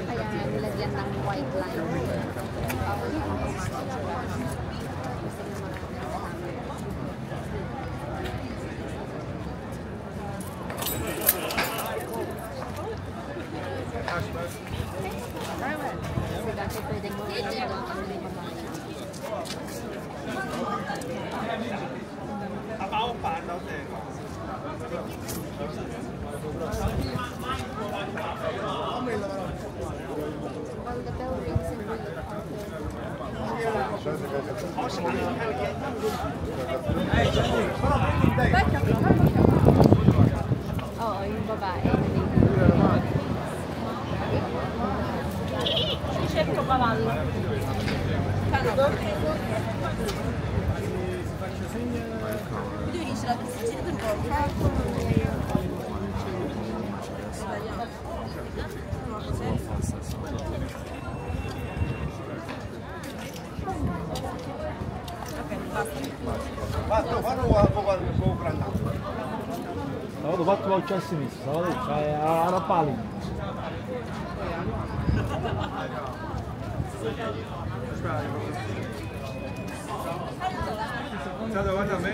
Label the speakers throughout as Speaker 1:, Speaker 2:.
Speaker 1: Kaya nilagyan ng white line. Kasi pwedeng mo while the bell rings and we oo, yung babae. Chef ko cavallo.
Speaker 2: Vado fatto al a sinistra, cioè alla palla.
Speaker 3: Ciao, guarda a me.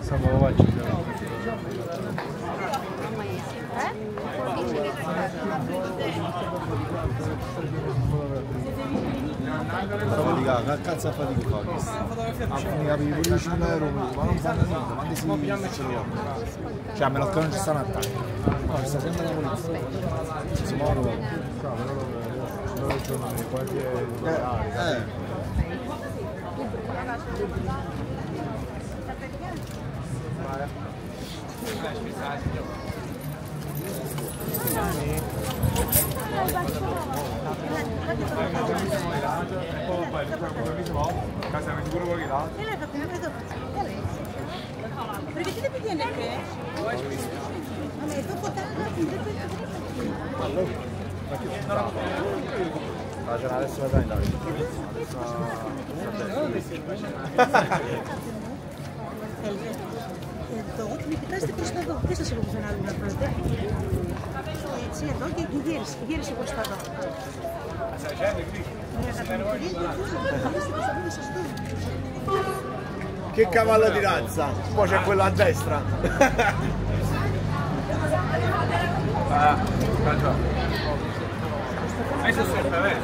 Speaker 2: Siamo avanti. Fatica, cazzo a fatica fa questo? Mi capivo pure 5 euro, ma non fanno niente, ma si ce l'ho. Cioè, a meno che non ci sta un attacco. No, ci sta sempre la polizia. Ci si muove.
Speaker 4: Perché ti devi dire che? Dopo
Speaker 2: adesso vai dai.
Speaker 4: Εδώ και με κοιτάζετε προς τα εδώ. Δεν σας έχω πουθενά άλλο να πρώτα. Έτσι εδώ και γύρισε προς τα εδώ.
Speaker 3: Che cavallo di razza? Poi c'è quello a destra. Eso es al revés.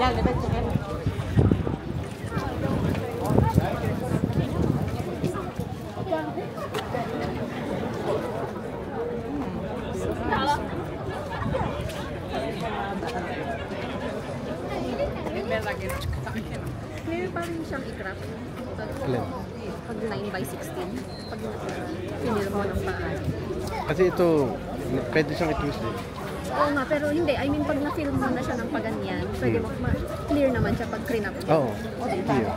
Speaker 4: Ya, le meto bien.
Speaker 1: Clear pa rin siyang i-craft. Pag 9x16. Pag pinil mo ng paan.
Speaker 2: Kasi ito, pwede siyang i-twist eh.
Speaker 1: Oo nga, pero hindi. I mean, pag na-film mo na siya ng paganyan, pwede mo clear naman siya pag clean-up.
Speaker 2: Oo, clear.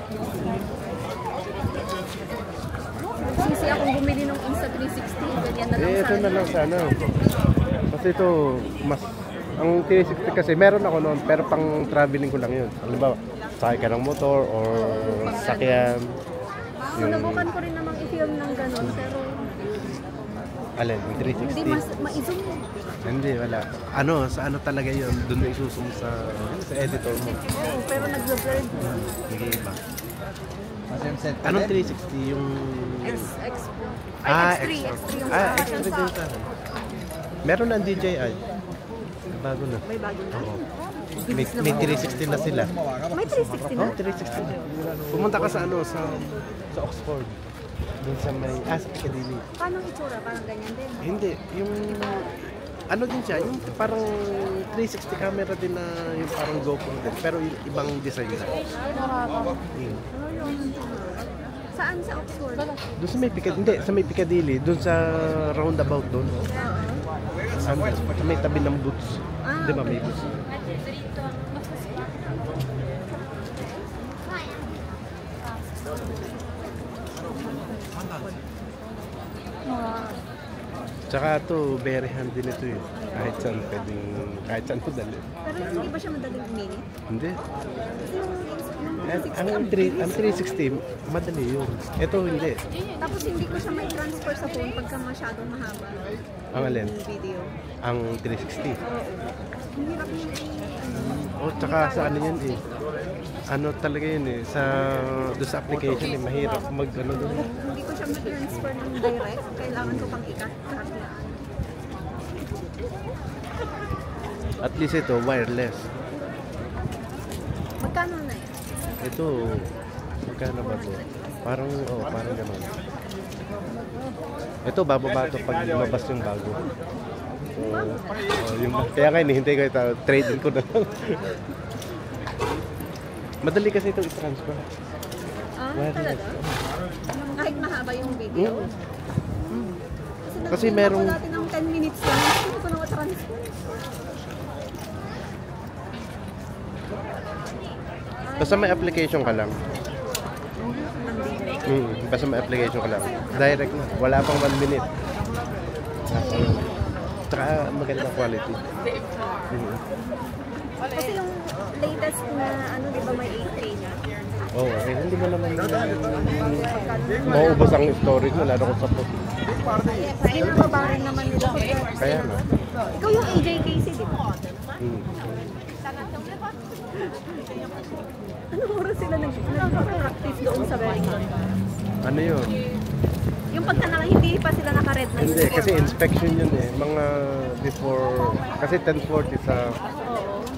Speaker 1: Sisi akong bumili nung Insta360, ganyan na lang
Speaker 2: Ito
Speaker 1: sana.
Speaker 2: na lang sana. Kasi ito, mas, ang 360 kasi, meron ako noon, pero pang traveling ko lang yun. Halimbawa, sakay ka ng motor or sakyan.
Speaker 1: Sunabukan ko rin namang i-film ng ganun, pero
Speaker 2: Alin, yung 360?
Speaker 1: hindi ma-zoom.
Speaker 2: Hindi, wala. Ano, sa ano talaga yun, doon na isusum sa editor mo.
Speaker 1: Oo, pero nag-blurred.
Speaker 2: Hindi iba. Anong 360? Yung...
Speaker 1: X3. X3 yung
Speaker 2: X3 din sa akin. Meron na ang DJI. Bago na.
Speaker 1: May bago na?
Speaker 2: Oo. May 360 na sila.
Speaker 1: May 360 na?
Speaker 2: Oo, 360 na. Pumunta ka sa ano, sa Oxford. Doon sa may... sa Piccadilly.
Speaker 1: Paano itsura? Parang ganyan din?
Speaker 2: Hindi, yung... Ano din siya, yung parang 360 camera din na yung parang GoPro din. Pero ibang design na.
Speaker 1: Saan sa Oxford?
Speaker 2: Doon sa may Piccadilly, hindi, sa may Piccadilly, doon sa roundabout doon. Sa may tabi ng Boots. Di ba may Boots?
Speaker 5: Tsaka to, very handy nito eh. Kahit saan pwedeng, kahit saan ko dali.
Speaker 1: Pero hindi ba siya madaling i-mini?
Speaker 5: Hindi.
Speaker 1: Kasi yung
Speaker 5: Ang 360, madali yun. Ito hindi.
Speaker 1: tapos hindi ko siya may transfer sa phone pagka masyadong mahaba.
Speaker 5: Ang alin?
Speaker 1: Yung video.
Speaker 5: Ang 360.
Speaker 1: Ang hirap yung
Speaker 5: Oh, tsaka sa ano yun eh. Ano talaga yun eh. Doon sa application eh. Mahirap mag ano doon.
Speaker 1: hindi ko siya ma-transfer ng direct. Kailangan ko pang ikat.
Speaker 5: At least ito, wireless.
Speaker 1: Magkano na eh?
Speaker 5: Ito, magkano ba ito? Parang, parang gano'n. Ito, bababa ito pag lumabas yung bago. Kaya nga, hinihintay ko ito. Trade-in ko na lang. Madali kasi ito i-transfer.
Speaker 1: Talaga? Kahit mahaba yung video?
Speaker 5: Kasi merong...
Speaker 1: Ako dati ng 10 minutes lang. Hindi ko na ma-transfer.
Speaker 5: Basta may application ka lang. Basta may application ka lang. Direct na. Wala pang 1 minute. Tsaka maganda quality.
Speaker 1: Kasi yung latest na ano, di ba may 8K na?
Speaker 5: Oo, hindi mo naman mauubos ang storage mo, lalo kung sa phone.
Speaker 1: Kaya nababa rin naman nila.
Speaker 5: Kaya na.
Speaker 1: Ikaw yung AJKC, di ba? Anong oras sila nag-practice doon sa Wellington?
Speaker 5: Ano yun?
Speaker 1: Yung pagka hindi pa sila naka-red na
Speaker 5: Hindi, kasi inspection yun eh. Mga before, kasi 10:40 sa